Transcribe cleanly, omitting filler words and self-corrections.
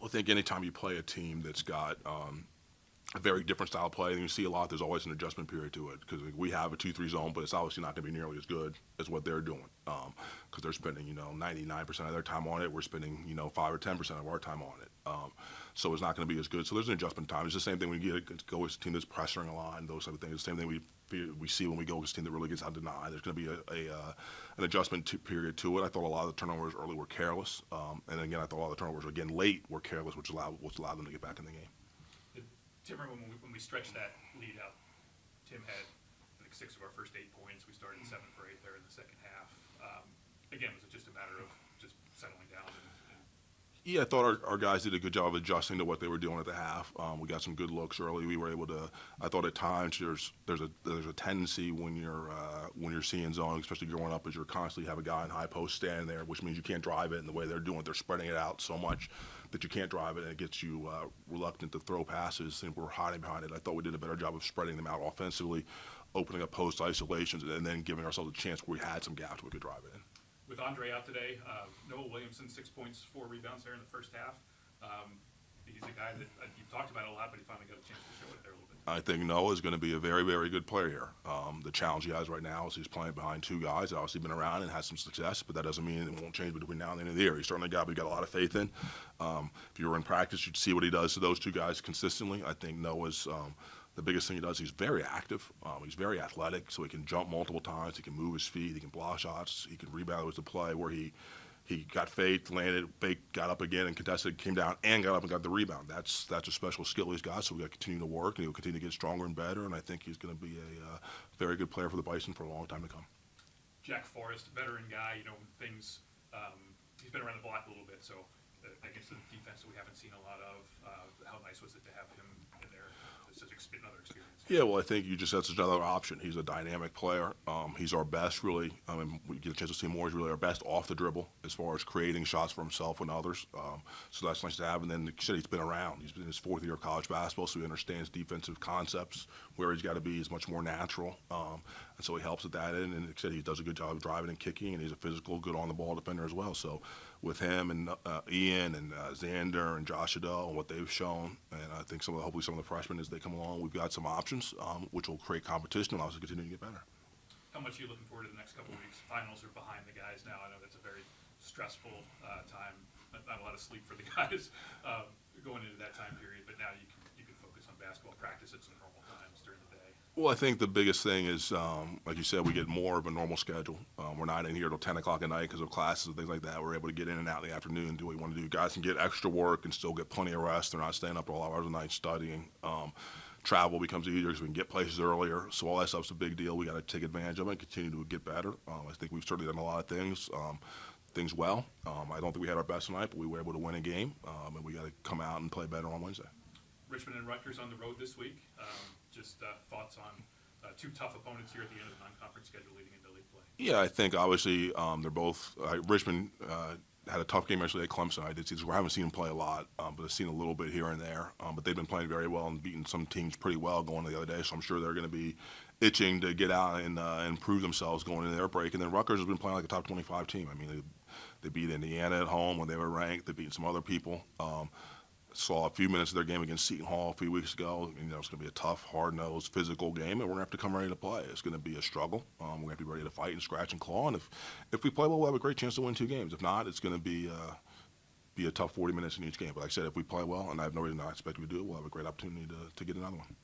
I think anytime you play a team that's got a very different style of play, and you see a lot, there's always an adjustment period to it because we have a 2-3 zone, but it's obviously not going to be nearly as good as what they're doing because they're spending 99% of their time on it. We're spending 5 or 10% of our time on it. So it's not going to be as good. So there's an adjustment time. It's the same thing when you go with a team that's pressuring a line, those type of things. The same thing we see when we go with a team that really gets out denied. There's going to be an adjustment period to it. I thought a lot of the turnovers early were careless, and again I thought a lot of the turnovers again late were careless, which allowed them to get back in the game. Tim, when we stretched that lead out, Tim had I think 6 of our first 8 points. We started 7 for 8 there in the second half. Again, was it just a matter of just settling down? Yeah, I thought our guys did a good job of adjusting to what they were doing at the half. We got some good looks early. We were able to. I thought at times there's a tendency when you're seeing zone, especially growing up, is you're constantly have a guy in high post standing there, which means you can't drive it. And the way they're doing it, they're spreading it out so much that you can't drive it, and it gets you reluctant to throw passes. And we're hiding behind it. I thought we did a better job of spreading them out offensively, opening up post isolations, and then giving ourselves a chance where we had some gaps we could drive it in. With Andre out today, Noah Williamson, 6 points, 4 rebounds there in the first half. He's a guy that you've talked about a lot, but he finally got a chance to show it there a little bit. I think Noah is going to be a very, very good player here. The challenge he has right now is he's playing behind 2 guys that obviously been around and had some success, but that doesn't mean it won't change between now and the end of the year. He's certainly a guy we got a lot of faith in. If you were in practice, you'd see what he does to those 2 guys consistently. I think Noah's the biggest thing he does, he's very active. He's very athletic, so he can jump multiple times. He can move his feet. He can block shots. He can rebound with the play where he got faked, landed, faked, got up again and contested, came down and got up and got the rebound. That's a special skill he's got, so we got to continue to work, and he'll continue to get stronger and better, and I think he's going to be a very good player for the Bison for a long time to come. Jack Forrest, veteran guy, things, he's been around the block a little bit, so against the defense that we haven't seen a lot of, how nice was it to have him in there? It's such another experience. Yeah, well, I think that's another option. He's a dynamic player. He's our best, really. I mean, we get a chance to see more. He's really our best off the dribble as far as creating shots for himself and others. So that's nice to have. And then, like you said, he's been around. He's been in his 4th year of college basketball, so he understands defensive concepts. Where he's got to be is much more natural. And so he helps at that end. And like I said, he does a good job of driving and kicking, and he's a physical, good on-the-ball defender as well. So with him and Ian and Xander and Josh Adele and what they've shown, and I think hopefully some of the freshmen as they come along, we've got some options, which will create competition and also continue to get better. How much are you looking forward to the next couple of weeks? Finals are behind the guys now. I know that's a very stressful time. Not a lot of sleep for the guys going into that time period, but now you can focus on basketball practice at some normal times during the day. Well, I think the biggest thing is, like you said, we get more of a normal schedule. We're not in here till 10 o'clock at night because of classes and things like that. We're able to get in and out in the afternoon and do what we want to do. Guys can get extra work and still get plenty of rest. They're not staying up all hours of the night studying. Travel becomes easier because we can get places earlier. So all that stuff's a big deal. We got to take advantage of it and continue to get better. I think we've certainly done a lot of things well. I don't think we had our best tonight, but we were able to win a game, and we got to come out and play better on Wednesday. Richmond and Rutgers on the road this week. Just thoughts on 2 tough opponents here at the end of the non-conference schedule leading into league play? Yeah, I think obviously they're both Richmond had a tough game yesterday at Clemson. I did see this. We haven't seen them play a lot, but I've seen a little bit here and there. But they've been playing very well and beating some teams pretty well going the other day. So I'm sure they're going to be itching to get out and improve themselves going into their break. And then Rutgers has been playing like a top 25 team. I mean, they beat Indiana at home when they were ranked. They beat some other people. Saw a few minutes of their game against Seton Hall a few weeks ago. It's going to be a tough, hard-nosed, physical game, and we're going to have to come ready to play. It's going to be a struggle. We're going to have to be ready to fight and scratch and claw. And if we play well, we'll have a great chance to win 2 games. If not, it's going to be a tough 40 minutes in each game. But like I said, if we play well, and I have no reason to expect we do, we'll have a great opportunity to get another one.